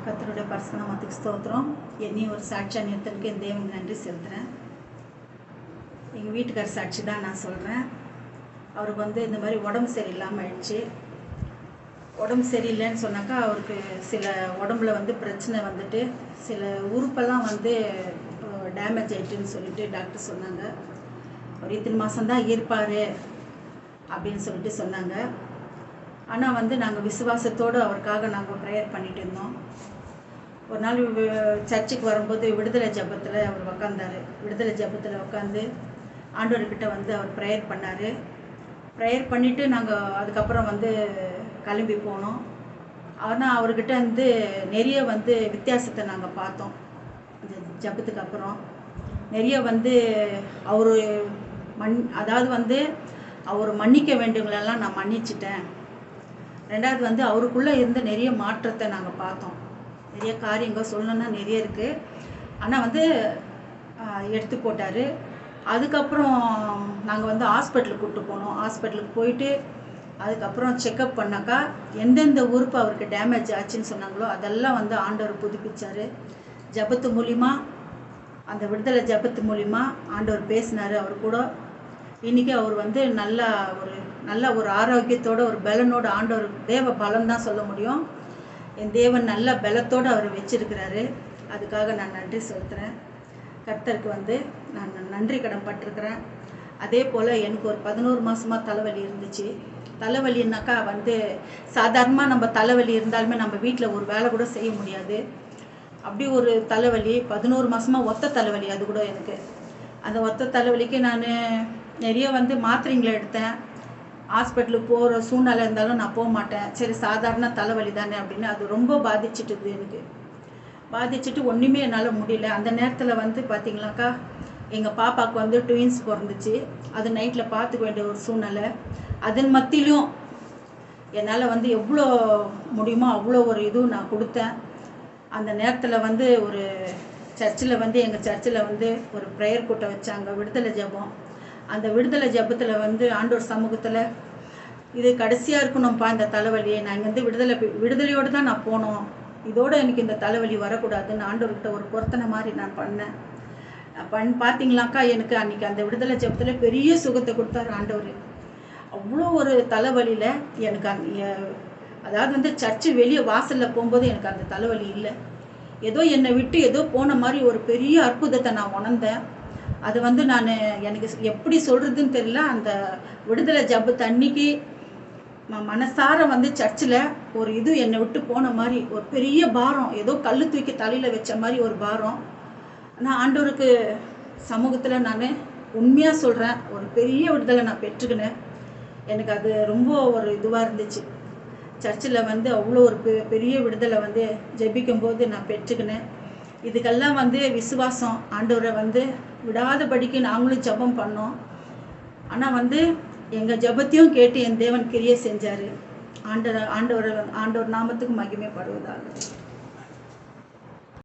கர்த்தருடைய பரிசுத்த நாமத்துக்கு ஸ்தோத்திரம். என்னையும் ஒரு சாட்சியாக நிறுத்தலுக்கு என் தேவனுக்கு நன்றி செலுத்துகிறேன். எங்கள் வீட்டுக்கார சாட்சி தான் நான் சொல்கிறேன். அவருக்கு இந்த மாதிரி உடம்பு சரியில்லாமல் ஆயிடுச்சு. உடம்பு சரியில்லைன்னு சொன்னாக்கா அவருக்கு சில உடம்புல பிரச்சனை வந்துட்டு சில உறுப்பெல்லாம் டேமேஜ் ஆகிட்டுன்னு சொல்லிட்டு டாக்டர் சொன்னாங்க. ஒரு இத்தனை மாதம்தான் இருப்பார் அப்படின்னு சொல்லிட்டு சொன்னாங்க. ஆனால் நாங்கள் விசுவாசத்தோடு அவருக்காக நாங்கள் ப்ரேயர் பண்ணிட்டு இருந்தோம். ஒரு நாள் சர்ச்சுக்கு வரும்போது விடுதலை ஜெபத்தில் அவர் உக்காந்தார். விடுதலை ஜெபத்தில் உட்காந்து ஆண்டவர்கிட்ட அவர் ப்ரேயர் பண்ணார். ப்ரேயர் பண்ணிவிட்டு நாங்கள் அதுக்கப்புறம் கிளம்பி போனோம். ஆனால் அவர்கிட்ட நிறைய வித்தியாசத்தை நாங்கள் பார்த்தோம். அந்த ஜெபத்துக்கு அப்புறம் நிறைய அவர் அதாவது அவர் மன்னிக்க வேண்டியவங்களெல்லாம் நான் மன்னிச்சிட்டேன். ரெண்டாவது அவருக்குள்ளே இருந்த நிறைய மாற்றத்தை நாங்கள் பார்த்தோம். நிறைய காரியங்கள் சொல்லணுன்னா நிறைய இருக்குது. ஆனால் எடுத்து போட்டார். அதுக்கப்புறம் நாங்கள் ஹாஸ்பிட்டலுக்கு கூப்பிட்டு போனோம். ஹாஸ்பிட்டலுக்கு போயிட்டு அதுக்கப்புறம் செக்கப் பண்ணாக்கா எந்தெந்த உறுப்பு அவருக்கு டேமேஜ் ஆச்சுன்னு சொன்னாங்களோ அதெல்லாம் ஆண்டவர் புதுப்பிச்சார். ஜெபத்து மூலிமா, அந்த விடுதலை ஜெபத்து மூலிமா ஆண்டவர் பேசினார் அவர் கூட. இன்றைக்கி அவர் நல்ல ஒரு ஆரோக்கியத்தோடு ஒரு பலனோட ஆண்டவர் தேவ பலம் தான் சொல்ல முடியும். என் தேவன் நல்ல பலத்தோடு அவர் வச்சிருக்கிறாரு. அதுக்காக நான் நன்றி செலுத்துகிறேன். கர்த்தருக்கு நான் நன்றி கடன் பட்டிருக்கிறேன். அதே போல் எனக்கு ஒரு 11 மாதமாக தலைவலி இருந்துச்சு. தலைவலின்னாக்கா சாதாரணமாக நம்ம தலைவலி இருந்தாலுமே நம்ம வீட்டில் ஒரு வேலை கூட செய்ய முடியாது. அப்படி ஒரு தலைவலி 11 மாதமாக ஒத்த தலைவலி. அது கூட எனக்கு அந்த ஒத்த தலைவலிக்கு நான் நிறைய மாத்திரைங்களை எடுத்தேன். ஹாஸ்பிட்டலுக்கு போகிற சூழ்நிலை இருந்தாலும் நான் போக மாட்டேன். சரி, சாதாரண தலைவலி தானே அப்படின்னு அது ரொம்ப பாதிச்சிட்டுது. எனக்கு பாதிச்சுட்டு ஒன்றுமே என்னால் முடியல. அந்த நேரத்தில் பார்த்திங்களாக்கா எங்கள் பாப்பாவுக்கு ட்வின்ஸ் பிறந்துச்சு. அது நைட்டில் பார்த்துக்க வேண்டிய ஒரு சூழ்நிலை. அதன் மத்தியிலும் என்னால் எவ்வளோ முடியுமோ அவ்வளோ ஒரு இதுவும் நான் கொடுத்தேன். அந்த நேரத்தில் ஒரு சர்ச்சில் எங்கள் சர்ச்சில் ஒரு ப்ரேயர் கூட்டம் வச்சாங்க, விடுதலை ஜெபம். அந்த விடுதலை ஜெபத்தில் ஆண்டவர் சமூகத்தில் இது கடைசியாக இருக்கணும்ப்பா இந்த தலைவலியை, நான் இங்கேருந்து விடுதலையோடு தான் நான் போனோம், இதோடு எனக்கு இந்த தலைவலி வரக்கூடாதுன்னு ஆண்டவர்கிட்ட ஒரு பொருத்தனை மாதிரி நான் பண்ணேன். பார்த்தீங்களாக்கா எனக்கு அன்றைக்கி அந்த விடுதலை ஜெபத்தில் பெரிய சுகத்தை கொடுத்தாரு ஆண்டவர். அவ்வளோ ஒரு தலைவலியில் எனக்கு அதாவது சர்ச்சு வெளியே வாசலில் போகும்போது எனக்கு அந்த தலைவலி இல்லை. ஏதோ என்னை விட்டு ஏதோ போன மாதிரி ஒரு பெரிய அற்புதத்தை நான் உணர்ந்தேன். அது நான் எனக்கு எப்படி சொல்கிறதுன்னு தெரியல. அந்த விடுதலை ஜெபத்து அன்னைக்கு மனசார சர்ச்சில் ஒரு இது என்னை விட்டு போன மாதிரி ஒரு பெரிய பாரம், ஏதோ கல் தூக்கி தலையில் வச்ச மாதிரி ஒரு பாரம். நான் ஆண்டவருக்கு சமூகத்தில் நான் உண்மையாக சொல்கிறேன், ஒரு பெரிய விடுதலை நான் பெற்றுக்கினேன். எனக்கு அது ரொம்ப ஒரு இதுவாக இருந்துச்சு. சர்ச்சில் அவ்வளோ ஒரு பெரிய விடுதலை ஜெபிக்கும்போது நான் பெற்றுக்கினேன். இதுக்கெல்லாம் விசுவாசம். ஆண்டவரை விடாதபடிக்கு நாங்களும் ஜெபம் பண்ணோம். ஆனால் எங்கள் ஜெபத்தையும் கேட்டு என் தேவன் கிரியை செஞ்சார். ஆண்டவர் நாமத்துக்கு மகிமைப்படுவதாக.